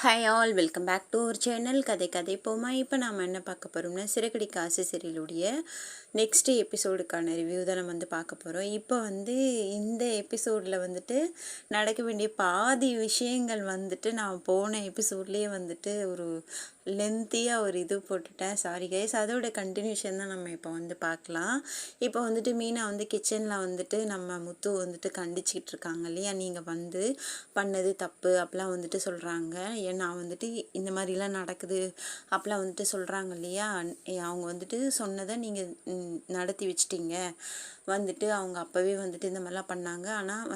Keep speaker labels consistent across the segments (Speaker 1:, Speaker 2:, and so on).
Speaker 1: Hi all, welcome back to our channel கதை கதை போமா. இப்போ நாம் என்ன பார்க்க போகிறோம்னா, சிறகடிக்க ஆசை சீரியலுடைய நெக்ஸ்ட் எபிசோடுக்கான ரிவ்யூ தான் நம்ம பார்க்க போகிறோம். இப்போ இந்த எபிசோடில் நடக்க வேண்டிய பாதி விஷயங்கள் நான் போன எபிசோட்லேயே ஒரு லென்த்தியாக ஒரு இது போட்டுட்டேன். சாரி கைஸ், அதோட கண்டினியூஷன் தான் நம்ம இப்போ பார்க்கலாம். இப்போ மீனா கிச்சனில் நம்ம முத்து கண்டிச்சிக்கிட்டு இருக்காங்க இல்லையா, நீங்கள் பண்ணது தப்பு அப்படிலாம் சொல்கிறாங்க. ஏன்னா இந்த மாதிரிலாம் நடக்குது அப்படிலாம் சொல்கிறாங்க இல்லையா. அவங்க சொன்னதை நீங்கள் நடத்தி வச்சிட்டிங்க. அவங்க அப்போவே இந்த மாதிரிலாம் பண்ணாங்க. ஆனால்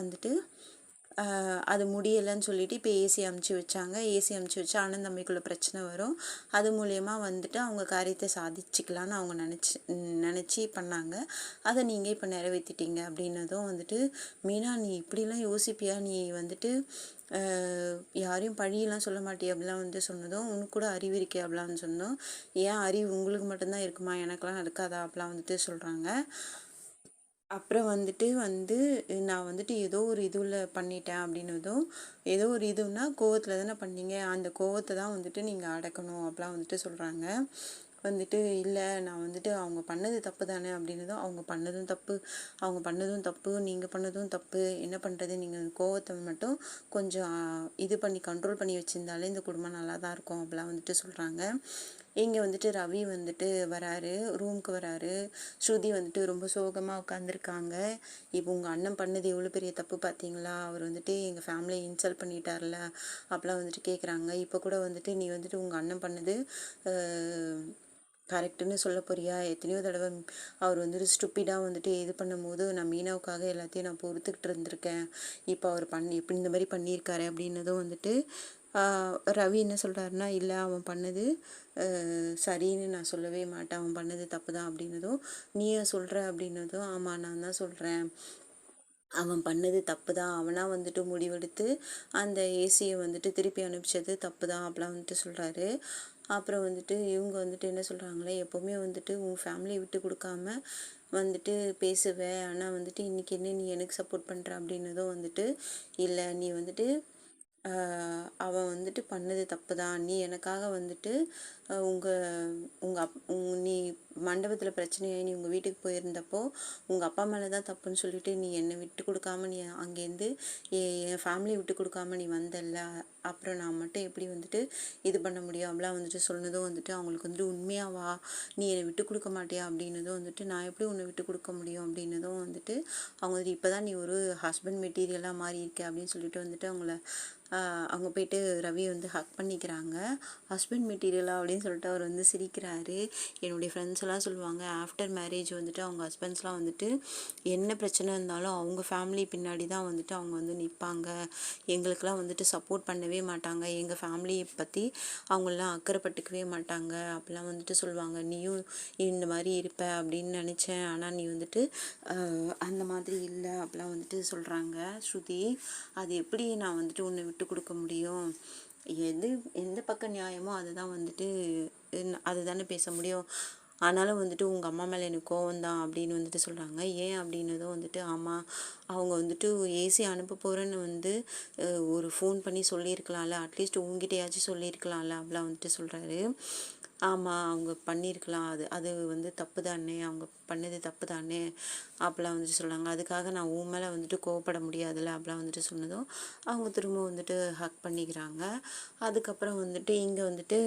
Speaker 1: அது முடியலைன்னு சொல்லிட்டு இப்போ ஏசி அமுச்சு வச்சாங்க. ஏசி அமுச்சு வச்சா அண்ணன் தம்பிக்குள்ளே பிரச்சனை வரும். அது மூலயமா அவங்க காரியத்தை சாதிச்சுக்கலான்னு அவங்க நினச்சி பண்ணாங்க. அதை நீங்கள் இப்போ நிறைவேற்றிட்டீங்க அப்படின்னதும் மீனா, நீ இப்படிலாம் யோசிப்பியா? நீ யாரையும் பழியெல்லாம் சொல்ல மாட்டியா அப்படிலாம் சொன்னதும், உனக்கு கூட அறிவு இருக்கே அப்படிலாம் சொன்னோம். ஏன் அறிவு உங்களுக்கு மட்டும்தான் இருக்குமா, எனக்கெல்லாம் இருக்காதா அப்படிலாம் சொல்கிறாங்க. அப்புறம் நான் ஏதோ ஒரு இதுவில் பண்ணிட்டேன் அப்படின்னதும், ஏதோ ஒரு இதுன்னா கோவத்தில் தானே பண்ணீங்க, அந்த கோவத்தை தான் நீங்கள் அடக்கணும் அப்படிலாம் சொல்கிறாங்க. இல்லை, நான் அவங்க பண்ணது தப்பு தானே அப்படின்னதும், அவங்க பண்ணதும் தப்பு, நீங்கள் பண்ணதும் தப்பு, என்ன பண்ணுறது, நீங்கள் கோவத்தை மட்டும் கொஞ்சம் இது பண்ணி கண்ட்ரோல் பண்ணி வச்சுருந்தாலே இந்த குடும்பம் நல்லா தான் இருக்கும் அப்படிலாம் சொல்கிறாங்க. இங்கே ரவி வராரு, ரூமுக்கு வராரு. ஸ்ருதி ரொம்ப சோகமாக உட்காந்துருக்காங்க. இப்போ உங்கள் அண்ணன் பண்ணது எவ்வளோ பெரிய தப்பு பார்த்தீங்களா, அவர் எங்கள் ஃபேமிலியை இன்சல்ட் பண்ணிட்டார்ல அப்படிலாம் கேட்குறாங்க. இப்போ கூட நீ உங்கள் அண்ணன் பண்ணது கரெக்டுன்னு சொல்ல போறியா? எத்தனையோ தடவை அவர் ஸ்டூப்பிடாக இது பண்ணும்போது நான் மீனாவுக்காக எல்லாத்தையும் நான் பொறுத்துக்கிட்டு இருந்திருக்கேன். இப்போ அவர் இப்படி இந்த மாதிரி பண்ணியிருக்காரு அப்படின்னதும் ரவி என்ன சொல்கிறாருன்னா, இல்லை, அவன் பண்ணது சரின்னு நான் சொல்லவே மாட்டேன், அவன் பண்ணது தப்பு தான் அப்படின்னதும், நீயே சொல்கிற அப்படின்னதும், ஆமாம், நான் தான் சொல்கிறேன், அவன் பண்ணது தப்பு தான், அவனாக முடிவெடுத்து அந்த ஏசியை திருப்பி அனுப்பிச்சது தப்பு தான் அப்படிலாம் சொல்கிறாரு. அப்புறம் இவங்க என்ன சொல்கிறாங்களே, எப்போவுமே உன் ஃபேமிலியை விட்டு கொடுக்காம பேசுவேன், ஆனால் இன்றைக்கி என்ன நீ எனக்கு சப்போர்ட் பண்ணுற அப்படின்னதும் இல்லை, நீ அவன் பண்ணது தப்பு தான், நீ எனக்காக நீ மண்டபத்தில் பிரச்சனையாகி நீ உங்கள் வீட்டுக்கு போயிருந்தப்போ உங்கள் அப்பா மேலே தான் தப்புன்னு சொல்லிட்டு நீ என்னை விட்டு கொடுக்காம நீ அங்கேருந்து என் ஃபேமிலியை விட்டு கொடுக்காம நீ வந்தல்ல, அப்புறம் நான் மட்டும் எப்படி இது பண்ண முடியும் அப்படிலாம் சொன்னதும் அவங்களுக்கு உண்மையாவா, நீ என்னை விட்டு கொடுக்க மாட்டியா அப்படின்னதும் நான் எப்படி உன்னை விட்டு கொடுக்க முடியும் அப்படின்னதும் அவங்க இப்போ தான் நீ ஒரு ஹஸ்பண்ட் மெட்டீரியலாக மாறி இருக்க அப்படின்னு சொல்லிட்டு அவங்க போயிட்டு ரவி ஹக் பண்ணிக்கிறாங்க. ஹஸ்பண்ட் மெட்டீரியலா அப்படின்னு சொல்லிட்டு அவர் சிரிக்கிறாரு. என்னுடைய ஃப்ரெண்ட்ஸ் எல்லாம் சொல்லுவாங்க, ஆஃப்டர் மேரேஜ் அவங்க ஹஸ்பண்ட்ஸ்லாம் என்ன பிரச்சனை இருந்தாலும் அவங்க ஃபேமிலி பின்னாடி தான் அவங்க நிற்பாங்க, எங்களுக்கெல்லாம் சப்போர்ட் பண்ணவே மாட்டாங்க, எங்கள் ஃபேமிலியை பற்றி அவங்களெலாம் அக்கறைப்பட்டுக்கவே மாட்டாங்க அப்படிலாம் சொல்லுவாங்க. நீயும் இந்த மாதிரி இருப்ப அப்படின்னு நினச்சேன், ஆனால் நீ அந்த மாதிரி இல்லை அப்படிலாம் சொல்கிறாங்க. ஸ்ருதி, அது எப்படி நான் உன்னை விட்டு கொடுக்க முடியும், எந்த பக்கம் நியாயமோ அதுதான் அதுதானே பேச முடியும், ஆனாலும் உங்கள் அம்மா மேலே எனக்கு கோவம் தான் அப்படின்னு சொல்கிறாங்க. ஏன் அப்படின்னதும் ஆமாம், அவங்க ஏசி அனுப்ப போகிறேன்னு ஒரு ஃபோன் பண்ணி சொல்லியிருக்கலாம்ல, அட்லீஸ்ட் உங்ககிட்டயாச்சும் சொல்லியிருக்கலாம்ல அப்படிலாம் சொல்கிறாரு. ஆமாம், அவங்க பண்ணியிருக்கலாம், அது தப்பு தானே, அவங்க பண்ணது தப்பு தானே அப்படிலாம் சொல்கிறாங்க. அதுக்காக நான் உன் மேலே கோவப்பட முடியாதுல்ல அப்படிலாம் சொன்னதும் அவங்க திரும்ப ஹக் பண்ணிக்கிறாங்க. அதுக்கப்புறம் இங்கே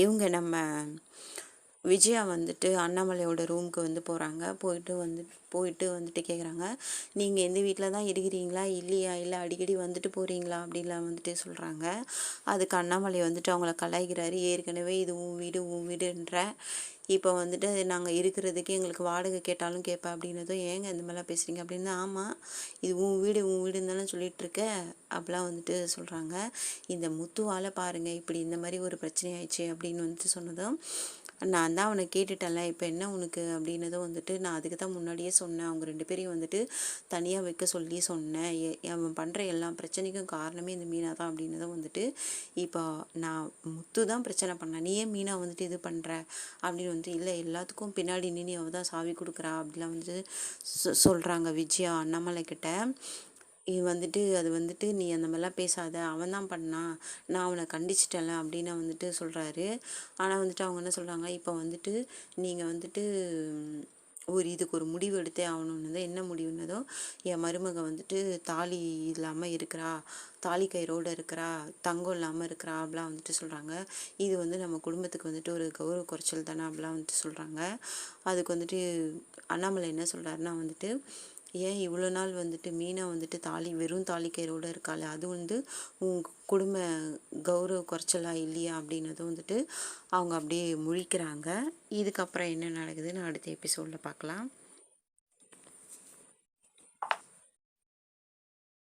Speaker 1: இவங்க நம்ம விஜயா அண்ணாமலையோட ரூமுக்கு போகிறாங்க. போயிட்டு கேட்குறாங்க, நீங்கள் எந்த வீட்டில் தான் இருக்கிறீங்களா இல்லையா, இல்லை அடிக்கடி போகிறீங்களா அப்படின்லாம் சொல்கிறாங்க. அதுக்கு அண்ணாமலை அவங்கள கலாய்க்கிறாரு. ஏற்கனவே இது உன் வீடுன்ற, இப்போ நாங்கள் இருக்கிறதுக்கு எங்களுக்கு வாடகை கேட்டாலும் கேட்பேன் அப்படின்னதும், ஏங்க இந்த மாதிரிலாம் பேசுகிறீங்க அப்படின்னு, ஆமாம், இது உன் வீடுன்னு தானே சொல்லிகிட்ருக்க அப்படிலாம் சொல்கிறாங்க. இந்த முத்துவால் பாருங்கள் இப்படி இந்த மாதிரி ஒரு பிரச்சனை ஆயிடுச்சு அப்படின்னு சொன்னதும், நான் தான் அவனை கேட்டுட்டேன்ல, இப்போ என்ன உனக்கு அப்படின்னதும் நான் அதுக்கு தான் முன்னாடியே சொன்னேன், அவங்க 2 பேரையும் தனியாக வைக்க சொல்லி சொன்னேன், அவன் பண்ணுற எல்லா பிரச்சனைக்கும் காரணமே இந்த மீனா தான் அப்படின்னதும் இப்போ நான் முத்து தான் பிரச்சனை பண்ணேன், நீ ஏன் மீனா இது பண்ணுற அப்படின்னு இல்லை, எல்லாத்துக்கும் பின்னாடி நின்று அவள் தான் சாவி கொடுக்குறா அப்படிலாம் சொல்கிறாங்க விஜயா அண்ணாமலை கிட்ட. இது வந்துட்டு அது வந்துட்டு நீ அந்த மாதிரிலாம் பேசாத, அவன் தான் பண்ணான், நான் அவனை கண்டிச்சிட்டேன்ல அப்படின்னு வந்துட்டு சொல்கிறாரு. ஆனால் வந்துட்டு அவங்க என்ன சொல்கிறாங்க, இப்போ வந்துட்டு நீங்கள் வந்துட்டு இதுக்கு ஒரு முடிவு எடுத்தே ஆகணுன்னதோ, என்ன முடிவுனதோ, என் மருமக வந்துட்டு தாலி இல்லாமல் இருக்கிறா, தாலி கயிறோடு இருக்கிறா, தங்கம் இல்லாமல் இருக்கிறா அப்படிலாம் வந்துட்டு சொல்கிறாங்க. இது வந்து நம்ம குடும்பத்துக்கு வந்துட்டு ஒரு கௌரவ குறைச்சல் தானே அப்படிலாம் வந்துட்டு சொல்கிறாங்க. அதுக்கு வந்துட்டு அண்ணாமலை என்ன சொல்கிறாருன்னா வந்துட்டு, ஏன் இவ்வளோ நாள் வந்துட்டு மீனா வந்துட்டு வெறும் தாலி கயிறோடு இருக்காளே, அது வந்து உன் குடும்ப கௌரவ குறைச்சலா இல்லையா அப்படின்னதும் வந்துட்டு அவங்க அப்படியே முழிக்கிறாங்க. இதுக்கப்புறம் என்ன நடக்குதுன்னு அடுத்த எபிசோடில் பார்க்கலாம்.